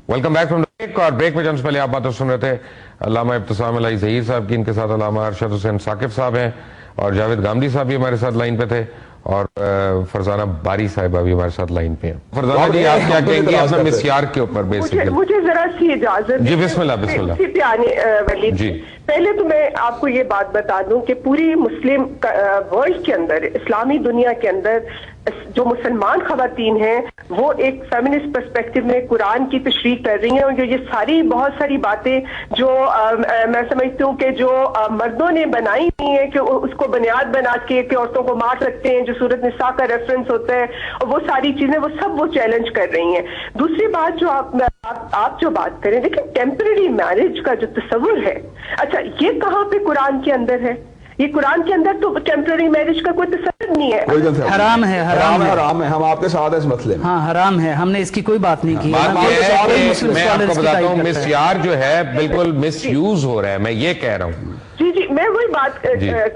Welcome back from break. और break में जाने से पहले आप बातें सुन रहे थे अल्लामा इब्तिसाम अलाई ज़हीर साहब की। इनके साथ अल्लामा अरशद हुसैन साकिब साहब हैं और जावेद गामदी साहब भी हमारे साथ लाइन पे थे और फरजाना बारी साहिबा भी हमारे साथ लाइन पे हैं। फरजाना जी, आप क्या कहेंगे अपना मिस्यार के ऊपर? बेसिकली मुझे जरा सी इजाजत जी। बिस्मिल्लाह बिस्मिल्लाह जी। पहले तो मैं आपको ये बात बता दूं कि पूरी मुस्लिम वर्ल्ड के अंदर, इस्लामी दुनिया के अंदर जो मुसलमान खवातीन हैं वो एक फेमिनिस्ट पर्सपेक्टिव में कुरान की तशरीह कर रही हैं और ये सारी बहुत सारी बातें जो मैं समझती हूँ कि जो मर्दों ने बनाई हुई है कि उसको बुनियाद बना के कि औरतों को मार सकते हैं, जो सूरत निसा का रेफरेंस होता है और वो सारी चीजें वो सब वो चैलेंज कर रही हैं। दूसरी बात जो आप जो बात करें, देखिए टेम्पररी मैरिज का जो तस्वुर है, अच्छा ये कहाँ पे कुरान के अंदर है? ये कुरान के अंदर तो टेम्पररी मैरिज का कोई तस्वीर नहीं है। हराम है, हराम है। हम आपके साथ हैं इस मसले में। हाँ, हराम है। हमने इसकी कोई बात नहीं की। मैं आपको बताता हूँ, मिसयार जो है बिल्कुल मिस यूज हो रहा है, मैं ये कह रहा हूँ। जी जी, मैं वही बात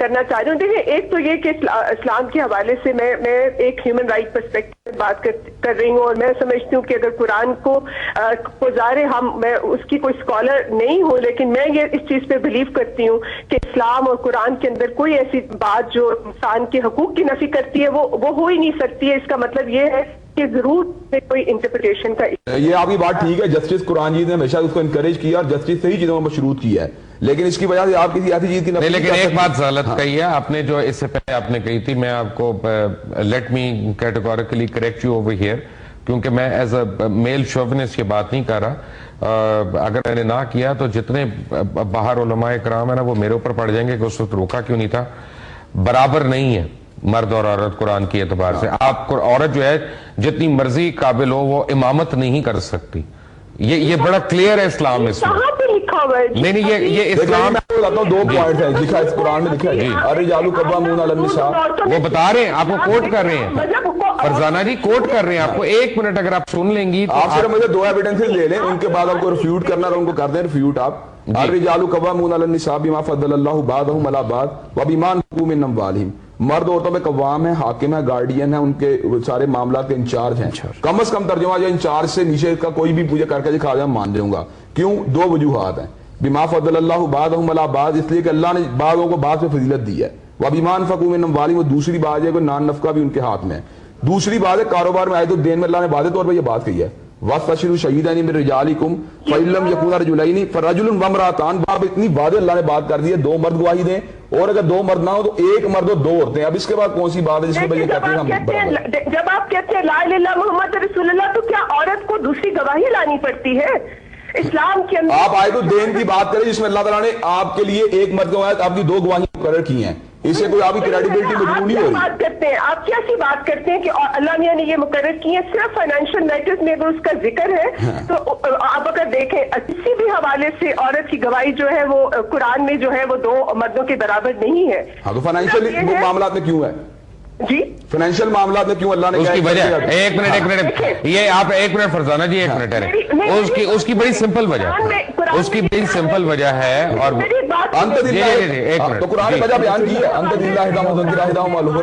करना चाह रही हूँ। देखिए, एक तो ये कि इस्लाम के हवाले से मैं एक ह्यूमन राइट पर्सपेक्टिव से बात कर रही हूँ और मैं समझती हूँ कि अगर कुरान को गुजारे मैं उसकी कोई स्कॉलर नहीं हूँ, लेकिन मैं ये इस चीज पे बिलीव करती हूँ कि इस्लाम और कुरान के अंदर कोई ऐसी बात जो इंसान के हकूक की नफी करती है वो हो ही नहीं सकती है। इसका मतलब ये है कि जरूर से कोई इंटरप्रिटेशन का। ये आपकी बात ठीक है, जस्टिस कुरान जी ने हमेशा उसको इनकरेज किया और जस्टिस से ही चीजों में मशरूत किया है, लेकिन इसकी वजह से आप किसी ऐसी चीज की नहीं। लेकिन एक बात गलत कही है आपने, जो इससे पहले आपने कही थी। मैं आपको let me categorically correct you over here, क्योंकि मैं एज अ मेल शोविनिस्ट ये बात नहीं कर रहा। अगर मैंने ना किया तो जितने बाहर उलमाए कराम है ना, वो मेरे ऊपर पड़ जाएंगे कि उस वक्त रोका क्यों नहीं था। बराबर नहीं है मर्द और औरत कुरान के एतबार से। आपको औरत जो है जितनी मर्जी काबिल हो वो इमामत नहीं कर सकती। ये बड़ा क्लियर है इस्लाम में। कहाँ पे लिखा हुआ है? नहीं, ये इस्लाम में दो पॉइंट है लिखा, इस कुरान में लिखा है, अरे जालू कव्वामून अलन निसा। वो बता रहे हैं, आपको कोट कर रहे हैं फरजाना जी, कोट कर रहे हैं आपको। एक मिनट अगर आप सुन लेंगी तो आप सिर्फ मुझे दो एविडेंसेस ले लें, उनके बाद आपको रिफ्यूट करना है, उनको कर दें रिफ्यूट आप। अरे जालू कव्वामून अलन निसा बिमा फद्दलल्लाहु बादहुम अला बाद व बिमा अनफक़ू मिन अम्वालिहिम। मर्द औरतों में कव्वाम है, हाकिम है, गार्डियन है, उनके सारे मामला के इंचार्ज हैं। कम से कम तर्जुमा जो इंचार्ज से नीचे का कोई भी पूजा करके दिखा दे, मान जाऊंगा। क्यों? दो वजूहात हैं। बिमा फद्दलल्लाहु बादहुम अला बाद, इसलिए कि अल्लाह ने बादों को बाद में फजीलत दी है। व बिमा अनफ़क़ू मिन अम्वालिहिम, वो दूसरी बात है कि नान नफका भी उनके हाथ में है। दूसरी बात है कारोबार में आए तो देन में अल्लाह ने वादे तौर पर यह बात कही है, वस्तशहिदू शहीदैन मिन रिजालिकुम फ़इल्लम यकुना रजुलैनि फ़रजुलुन व इम्रअतान। बाप इतनी वादे अल्लाह ने बात कर दी है, दो मर्द गवाही दें, और अगर दो मर्द ना हो तो एक मर्द और दो औरतें। अब इसके बाद कौन सी बात है जिसमें जब आप कहते हैं ला इलाहा इल्लल्लाह मुहम्मद रसूलुल्लाह, तो क्या औरत को दूसरी गवाही लानी पड़ती है इस्लाम के अंदर? आप आए तो देन की बात करें जिसमें अल्लाह ताला ने आपके लिए एक मर्द गवाह आपकी दो गवाही मुकर्रर की हैं, इससे कोई आपकी क्रेडिबिलिटी मजबूर नहीं हो रही। बात करते हैं आप कैसी बात करते हैं कि अल्लाह मियां ने ये मुकर्रर की है? सिर्फ फाइनेंशियल मैटर्स में अगर उसका जिक्र है तो आप अगर देखें किसी भी हवाले से औरत की गवाही जो है वो कुरान में जो है वो दो मर्दों के बराबर नहीं है। हाँ, तो फाइनेंशियल मामला में क्यों है जी? फाइनेंशियल मामला में क्यों अल्लाह ने उसकी वजह? एक मिनट ये आप एक मिनट फरजाना जी, एक मिनट है। उसकी बड़ी सिंपल वजह, उसकी बड़ी सिंपल वजह है। और तो कुरान ने वजह बयान की है,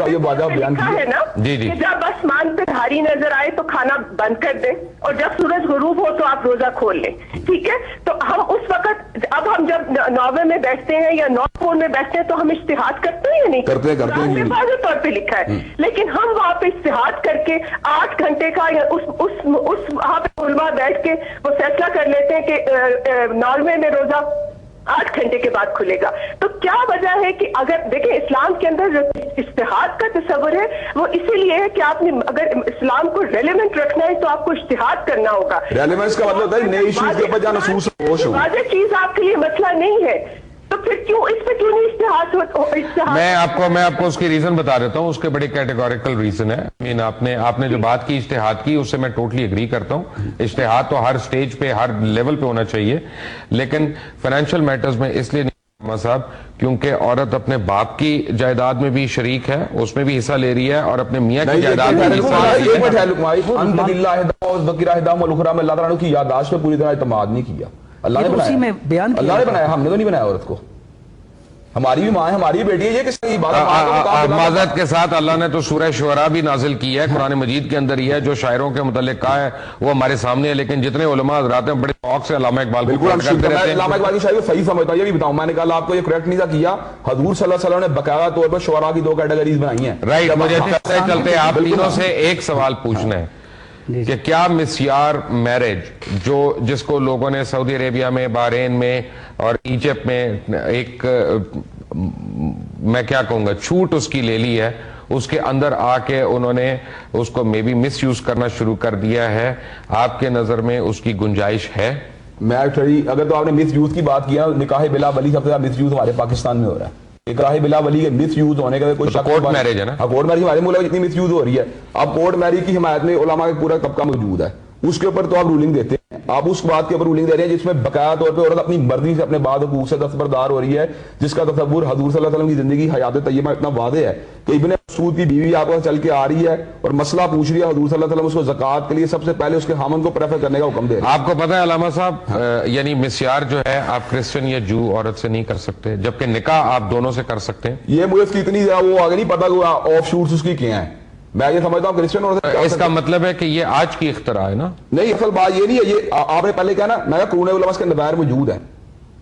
ये वजह बयान की है ना जी जी। जब आसमान पे धारी नजर आए तो खाना बंद कर दें और जब सूरज गुरूब हो तो आप रोजा खोल लें, ठीक है? तो हम उस वक्त, अब हम जब नौवे में बैठते हैं या नौ फोर में बैठते हैं तो हम इज्तिहाद करते हैं या नहीं करते हैं वाज़ेह तौर पे लिखा है। लेकिन हम वहां पे इज्तिहाद करके 8 घंटे का या उस वहां पे उलमा बैठ के वो फैसला कर लेते हैं कि नॉर्वे में रोजा 8 घंटे के बाद खुलेगा। तो क्या वजह है कि अगर देखें इस्लाम के अंदर जो इज्तिहाद का तस्वुर है वो इसीलिए है कि आपने अगर इस्लाम को रेलेवेंट रखना है तो आपको इज्तिहाद करना होगा। रेलेवेंस का मतलब है नई इश्यूज के ऊपर जाना, वाज़ेह चीज आपके लिए मसला नहीं है, तो फिर क्यों इस पे क्यों नहीं इज्तिहाद? मैं आपको उसकी रीजन बता देता हूँ। उसके बड़े कैटेगोरिकल रीजन है। मीन आपने जो बात की इज्तिहाद की, उससे मैं टोटली एग्री करता हूँ। इज्तिहाद तो हर स्टेज पे हर लेवल पे होना चाहिए, लेकिन फाइनेंशियल मैटर्स में इसलिए नहीं साहब, क्योंकि औरत अपने बाप की जायदाद में भी शरीक है, उसमें भी हिस्सा ले रही है और अपने मियाँ की जायदाद में भी हिस्सा ले रही है। अल्लाह ताला की याददाश्त पे पूरी तरह इत्मीनान नहीं किया। अल्लाह ने बनाया, हमने तो नहीं बनाया औरत को। ہماری بھی ماں ہے, ہماری بھی بیٹی ہے, یہ کس کی بات ہے؟ معذرت کے ساتھ اللہ نے تو سورہ شعراء بھی نازل کی ہے, قرآن مجید کے اندر ہی ہے, جو شاعروں کے متعلق کہا ہے وہ ہمارے سامنے ہے, لیکن جتنے علماء حضرات ہیں بڑے شوق سے علامہ اقبال کو بالکل ہم کرتے رہتے ہیں. علامہ اقبال کی شاعری کو صحیح سمجھتا ہوں, یہ بھی بتاؤں, میں نے کل آپ کو یہ کریکٹ نہیں تھا کیا, حضور صلی اللہ علیہ وسلم نے باقاعدہ طور پر شعراء کی 2 کیٹیگریز بنائی ہیں. رائٹ, مجھے چلتے چلتے آپ تینوں سے ایک سوال پوچھنا ہے کہ کیا مسیار میرج جس کو لوگوں نے سعودی عربیہ میں, بحرین میں اور ایجپٹ میں ایک میں کیا کہوں گا چھوٹ اس کی لے لی ہے, اس کے اندر آ کے انہوں نے اس کو مے بی مس یوز کرنا شروع کر دیا ہے, آپ کے نظر میں اس کی گنجائش ہے؟ میں اگر تو آپ نے مس یوز کی بات کیا, نکاح بلا ولی سب سے زیادہ مس یوز ہمارے پاکستان میں ہو رہا ہے. نکاح بلا ولی کے مس یوز ہونے کا کوئی شک, کورٹ میرج ہے نا, کورٹ میرج ہمارے ملک میں اتنی مس یوز ہو رہی ہے. اب کورٹ میرج کی حمایت میں علماء کا پورا طبقہ موجود ہے, اس کے اوپر تو آپ رولنگ دیتے ہیں, آپ اس بات کے اوپر رولنگ دے رہے ہیں جس میں بقایا طور پہ عورت اپنی مرضی سے اپنے بعد حقوق سے دستبردار ہو رہی ہے, جس کا تصور حضور صلی اللہ علیہ وسلم کی زندگی حیات طیبہ اتنا واضح ہے کہ ابن مسعود کی بیوی آپ کو چل کے آ رہی ہے اور مسئلہ پوچھ رہی ہے, حضور صلی اللہ علیہ وسلم اس کو زکوٰۃ کے لیے سب سے پہلے اس کے خامن کو پریفر کرنے کا حکم دے رہے ہیں. آپ کو پتہ ہے علامہ صاحب, یعنی مسیار جو ہے آپ کرسچن یا جو عورت سے نہیں کر سکتے, جبکہ نکاح آپ دونوں سے کر سکتے ہیں. یہ مجھے اس کی اتنی وہ آگے نہیں پتا کہ آف شوٹس اس کی کیا ہیں, میں یہ سمجھتا ہوں کرسچن عورت, اس کا مطلب ہے کہ یہ آج کی اختراع ہے نا؟ نہیں, اصل بات یہ نہیں ہے, یہ آپ نے پہلے کہا نا, میں قرون علماء کے نظائر موجود ہیں.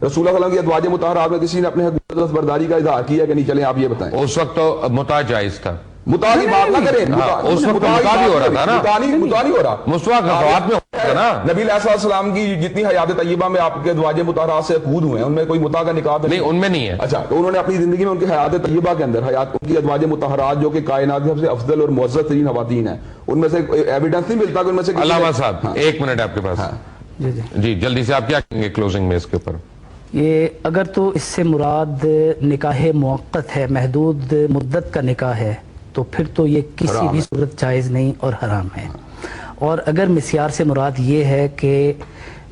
رسول اللہ صلی اللہ علیہ وسلم کی ازواج مطہرات میں کسی نے اپنے حقوق دستبرداری کا اظہار کیا کہ نہیں؟ چلیں آپ یہ بتائیں. اس وقت تو متع جائز تھا, متع کی بات نہ کریں, اس وقت متع بھی ہو رہا تھا نا, متع نہیں ہو رہا, مسوا غزوات میں ہوتا تھا نا. نبی علیہ السلام کی جتنی حیات طیبہ میں آپ کے ازواج مطہرات سے عقود ہوئے ہیں, ان میں کوئی متع کا نکاح نہیں, ان میں نہیں ہے. اچھا, تو انہوں نے اپنی زندگی میں ان کی حیات طیبہ کے اندر ان کی ازواج مطہرات جو کہ کائنات کی سب سے افضل اور معزز ترین خواتین ہیں, ان میں سے ایویڈنس نہیں ملتا کہ ان میں سے. علامہ صاحب ایک منٹ آپ کے پاس, جی جلدی سے آپ کیا کہیں گے کلوزنگ میں اس کے اوپر؟ یہ اگر تو اس سے مراد نکاح موقت ہے, محدود مدت کا نکاح ہے, تو پھر تو یہ کسی بھی صورت جائز نہیں اور حرام ہے. اور اگر مسیار سے مراد یہ ہے کہ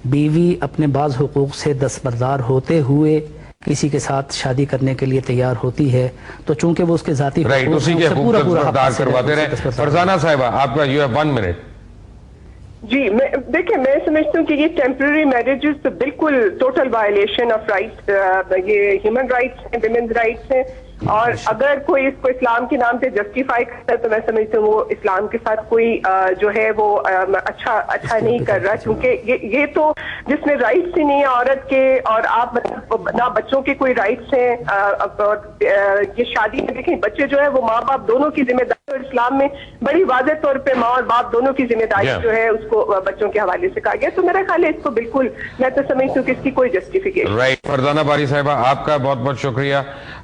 بیوی اپنے بعض حقوق سے دستبردار ہوتے ہوئے کسی کے ساتھ شادی کرنے کے لیے تیار ہوتی ہے, تو چونکہ وہ اس کے ذاتی اسی کے حقوق دستبردار کرواتے رہے. فرزانہ صاحبہ آپ کا یو ہیو 1 منٹ. جی, دیکھیں میں سمجھتی ہوں کہ یہ ٹیمپرری میرجز تو بالکل ٹوٹل وائلیشن آف رائٹس, یہ ہیومن رائٹس ہیں, ویمنز رائٹس ہیں, اور اگر کوئی اس کو اسلام کے نام پہ جسٹیفائی کرتا ہے تو میں سمجھتی ہوں وہ اسلام کے ساتھ کوئی جو ہے وہ اچھا نہیں کر رہا, کیونکہ یہ تو جس میں رائٹس ہی نہیں ہے عورت کے, اور آپ نہ بچوں کے کوئی رائٹس ہیں, یہ شادی میں دیکھیں بچے جو ہے وہ ماں باپ دونوں کی ذمہ داری, اور اسلام میں بڑی واضح طور پہ ماں اور باپ دونوں کی ذمہ داری جو ہے اس کو بچوں کے حوالے سے کہا گیا. تو میرا خیال ہے اس کو بالکل میں تو سمجھتی ہوں کہ اس کی کوئی جسٹیفیکیشن. رائٹ, فرزانہ باری صاحبہ آپ کا بہت بہت شکریہ.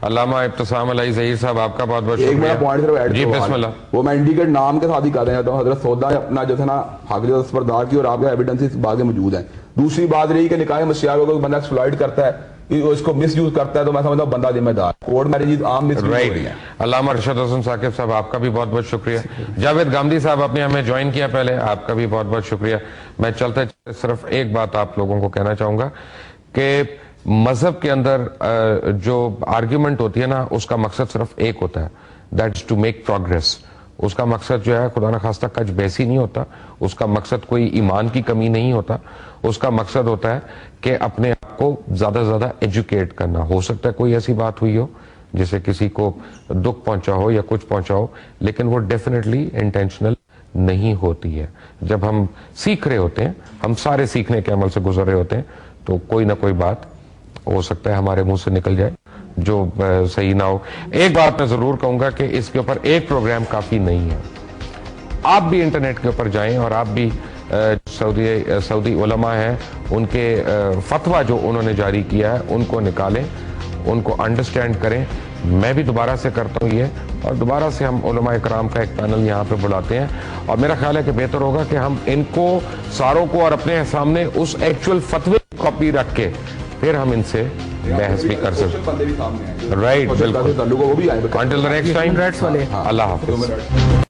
علامہ ابتسام علی ظہیر صاحب آپ کا بہت بہت شکریہ. ایک میرا پوائنٹ صرف ایڈ جی بسم اللہ, وہ میں انڈیکیٹ نام کے ساتھ ہی کر رہا تھا, حضرت سودا نے اپنا جو تھا نا حق دستبردار کی, اور آپ کا ایویڈنس اس بات میں موجود ہے. دوسری بات رہی کہ نکاح مسیار کو بندہ ایکسپلائٹ کرتا ہے, اس کو مس یوز کرتا ہے, تو میں سمجھتا ہوں بندہ ذمہ دار. کورٹ میرجز عام مس یوز ہو رہی ہیں. علامہ ارشد حسن ثاقب صاحب آپ کا بھی بہت بہت شکریہ. جاوید گامدی صاحب آپ نے ہمیں جوائن کیا پہلے, آپ کا بھی بہت بہت شکریہ. میں چلتے صرف ایک بات آپ لوگوں کو کہنا چاہوں گا کہ مذہب کے اندر جو آرگیومنٹ ہوتی ہے نا, اس کا مقصد صرف ایک ہوتا ہے, that is to make progress. اس کا مقصد جو ہے خدا نخواستہ کج بیسی نہیں ہوتا, اس کا مقصد کوئی ایمان کی کمی نہیں ہوتا, اس کا مقصد ہوتا ہے کہ اپنے آپ کو زیادہ سے زیادہ ایجوکیٹ کرنا. ہو سکتا ہے کوئی ایسی بات ہوئی ہو جسے کسی کو دکھ پہنچا ہو یا کچھ پہنچا ہو, لیکن وہ ڈیفینیٹلی انٹینشنل نہیں ہوتی ہے. جب ہم سیکھ رہے ہوتے ہیں, ہم سارے سیکھنے کے عمل سے گزر رہے ہوتے ہیں, تو کوئی نہ کوئی بات ہو سکتا ہے ہمارے منہ سے نکل جائے جو صحیح نہ ہو. ایک بات میں ضرور کہوں گا کہ اس کے اوپر ایک پروگرام کافی نہیں ہے. آپ بھی انٹرنیٹ کے اوپر جائیں اور آپ بھی سعودی علماء ہیں, ان کے فتویٰ جو انہوں نے جاری کیا ہے ان کو نکالیں, ان کو انڈرسٹینڈ کریں. میں بھی دوبارہ سے کرتا ہوں یہ, اور دوبارہ سے ہم علماء اکرام کا ایک پینل یہاں پہ بلاتے ہیں, اور میرا خیال ہے کہ بہتر ہوگا کہ ہم ان کو ساروں کو اور اپنے سامنے اس ایکچوئل فتوے کی کاپی رکھ کے پھر ہم ان سے بحث بھی کر سکتے. رائٹ, بالکل. انٹل دی نیکسٹ ٹائم, اللہ حافظ.